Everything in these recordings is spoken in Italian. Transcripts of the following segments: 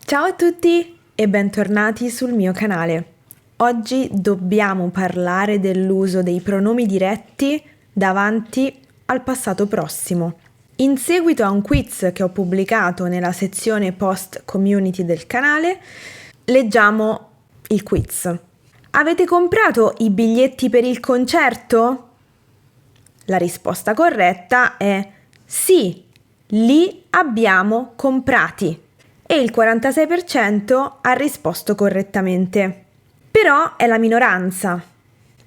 Ciao a tutti e bentornati sul mio canale. Oggi dobbiamo parlare dell'uso dei pronomi diretti davanti al passato prossimo. In seguito a un quiz che ho pubblicato nella sezione post community del canale, leggiamo il quiz. Avete comprato i biglietti per il concerto? La risposta corretta è sì, li abbiamo comprati. E il 46% ha risposto correttamente. Però è la minoranza,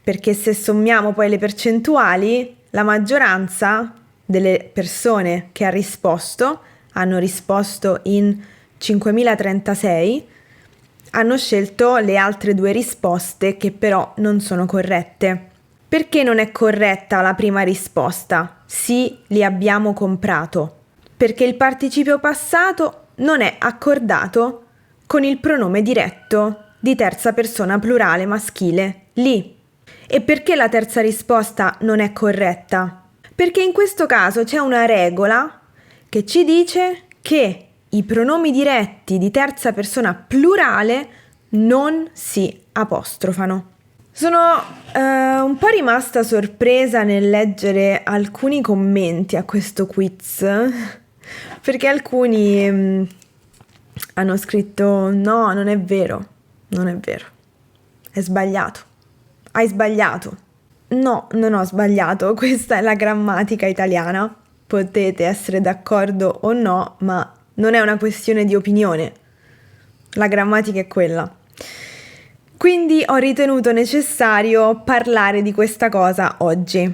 perché se sommiamo poi le percentuali, la maggioranza delle persone che hanno risposto in 5.036, hanno scelto le altre due risposte che però non sono corrette. Perché non è corretta la prima risposta? Sì, li abbiamo comprato. Perché il participio passato non è accordato con il pronome diretto di terza persona plurale maschile, li. E perché la terza risposta non è corretta? Perché in questo caso c'è una regola che ci dice che i pronomi diretti di terza persona plurale non si apostrofano. Sono un po' rimasta sorpresa nel leggere alcuni commenti a questo quiz, perché alcuni hanno scritto no, non è vero, è sbagliato, hai sbagliato. No, non ho sbagliato, questa è la grammatica italiana, potete essere d'accordo o no, ma non è una questione di opinione, la grammatica è quella. Quindi ho ritenuto necessario parlare di questa cosa oggi.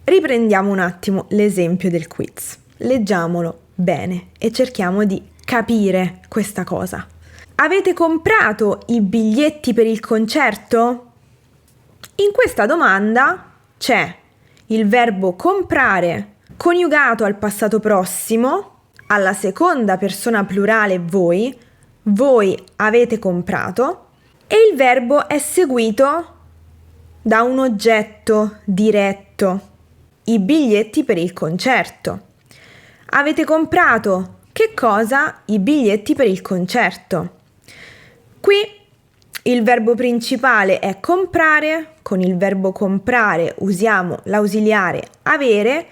Riprendiamo un attimo l'esempio del quiz. Leggiamolo bene e cerchiamo di capire questa cosa. Avete comprato i biglietti per il concerto? In questa domanda c'è il verbo comprare coniugato al passato prossimo, alla seconda persona plurale voi avete comprato, e il verbo è seguito da un oggetto diretto, i biglietti per il concerto. Avete comprato che cosa? I biglietti per il concerto. Qui il verbo principale è comprare, con il verbo comprare usiamo l'ausiliare avere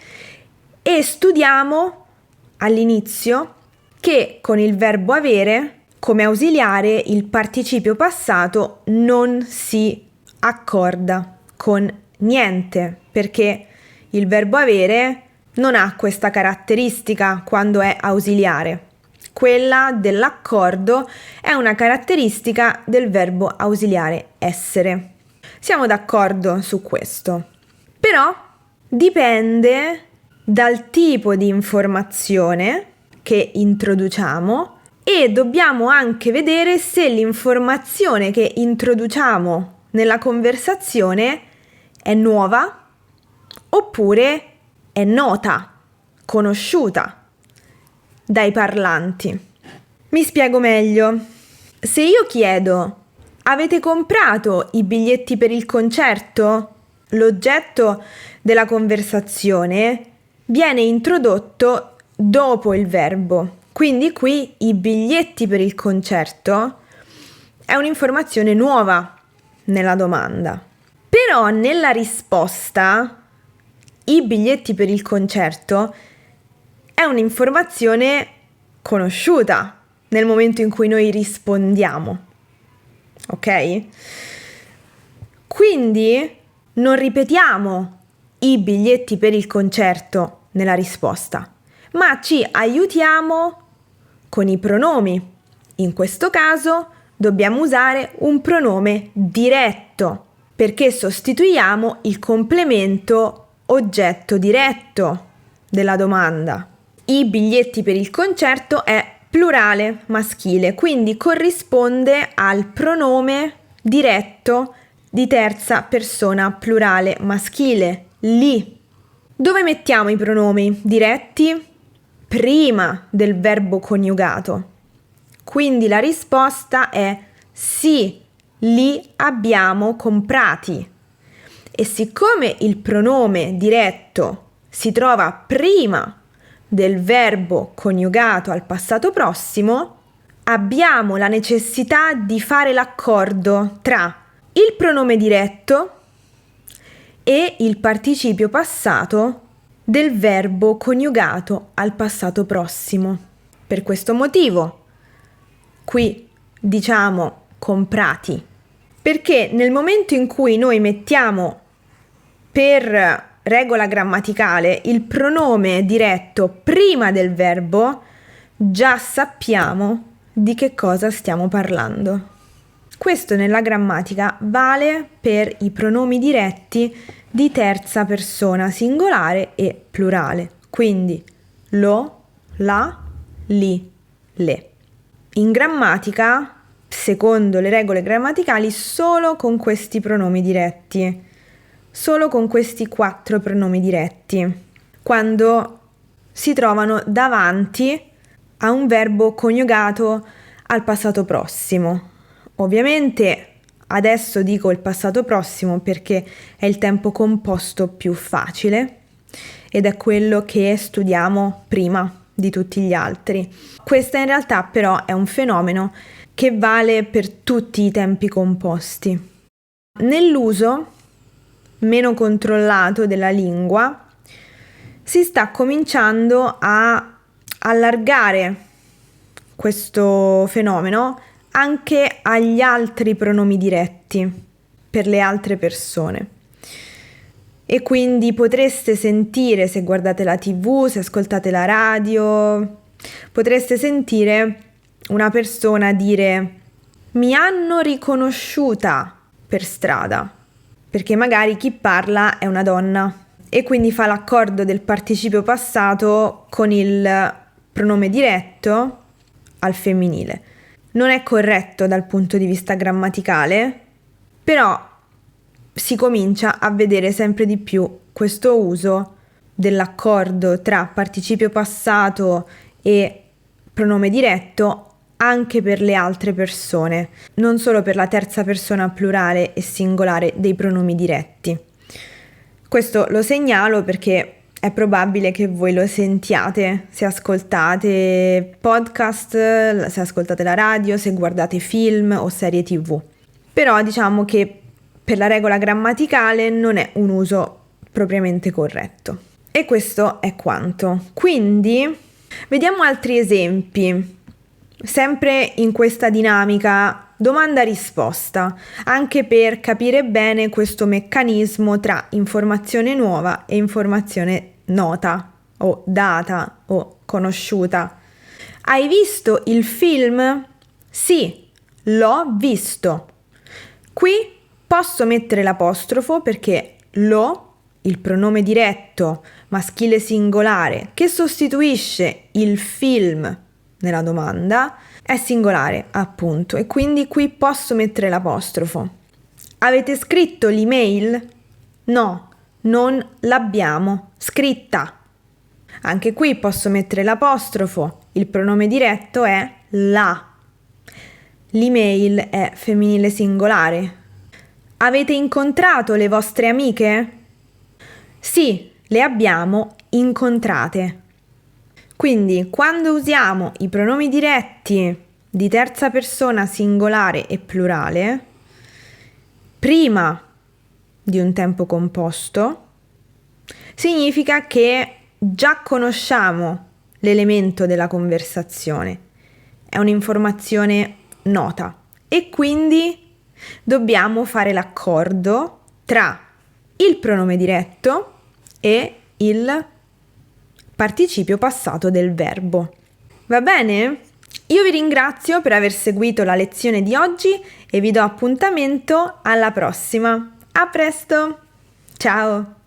e studiamo all'inizio che con il verbo avere come ausiliare il participio passato non si accorda con niente, perché il verbo avere non ha questa caratteristica quando è ausiliare. Quella dell'accordo è una caratteristica del verbo ausiliare essere. Siamo d'accordo su questo. Però dipende dal tipo di informazione che introduciamo e dobbiamo anche vedere se l'informazione che introduciamo nella conversazione è nuova oppure è nota, conosciuta dai parlanti. Mi spiego meglio. Se io chiedo: avete comprato i biglietti per il concerto? L'oggetto della conversazione viene introdotto dopo il verbo. Quindi qui i biglietti per il concerto è un'informazione nuova nella domanda. Però nella risposta i biglietti per il concerto è un'informazione conosciuta nel momento in cui noi rispondiamo. Ok? Quindi non ripetiamo i biglietti per il concerto nella risposta, ma ci aiutiamo con i pronomi. In questo caso dobbiamo usare un pronome diretto perché sostituiamo il complemento oggetto diretto della domanda. I biglietti per il concerto è plurale maschile, quindi corrisponde al pronome diretto di terza persona plurale maschile, li. Dove mettiamo i pronomi diretti? Prima del verbo coniugato. Quindi la risposta è sì, li abbiamo comprati. E siccome il pronome diretto si trova prima del verbo coniugato al passato prossimo, abbiamo la necessità di fare l'accordo tra il pronome diretto e il participio passato del verbo coniugato al passato prossimo. Per questo motivo, qui diciamo comprati, perché nel momento in cui noi mettiamo per regola grammaticale il pronome diretto prima del verbo, già sappiamo di che cosa stiamo parlando. Questo nella grammatica vale per i pronomi diretti di terza persona singolare e plurale, quindi lo, la, li, le. In grammatica, secondo le regole grammaticali, solo con questi pronomi diretti, solo con questi 4 pronomi diretti, quando si trovano davanti a un verbo coniugato al passato prossimo. Ovviamente adesso dico il passato prossimo perché è il tempo composto più facile ed è quello che studiamo prima di tutti gli altri. Questo in realtà però è un fenomeno che vale per tutti i tempi composti. Nell'uso meno controllato della lingua si sta cominciando a allargare questo fenomeno anche agli altri pronomi diretti per le altre persone. E quindi potreste sentire, se guardate la TV, se ascoltate la radio, potreste sentire una persona dire mi hanno riconosciuta per strada, perché magari chi parla è una donna e quindi fa l'accordo del participio passato con il pronome diretto al femminile. Non è corretto dal punto di vista grammaticale, però si comincia a vedere sempre di più questo uso dell'accordo tra participio passato e pronome diretto anche per le altre persone, non solo per la terza persona plurale e singolare dei pronomi diretti. Questo lo segnalo perché è probabile che voi lo sentiate se ascoltate podcast, se ascoltate la radio, se guardate film o serie TV. Però diciamo che per la regola grammaticale non è un uso propriamente corretto. E questo è quanto. Quindi vediamo altri esempi, sempre in questa dinamica domanda-risposta, anche per capire bene questo meccanismo tra informazione nuova e informazione nota o data o conosciuta. Hai visto il film? Sì, l'ho visto. Qui posso mettere l'apostrofo perché lo, il pronome diretto maschile singolare che sostituisce il film nella domanda, è singolare appunto e quindi qui posso mettere l'apostrofo. Avete scritto l'email? No, non l'abbiamo scritta. Anche qui posso mettere l'apostrofo, il pronome diretto è la. L'email è femminile singolare. Avete incontrato le vostre amiche? Sì, le abbiamo incontrate. Quindi, quando usiamo i pronomi diretti di terza persona singolare e plurale, prima di un tempo composto, significa che già conosciamo l'elemento della conversazione. È un'informazione nota e quindi dobbiamo fare l'accordo tra il pronome diretto e il participio passato del verbo. Va bene? Io vi ringrazio per aver seguito la lezione di oggi e vi do appuntamento alla prossima. A presto! Ciao!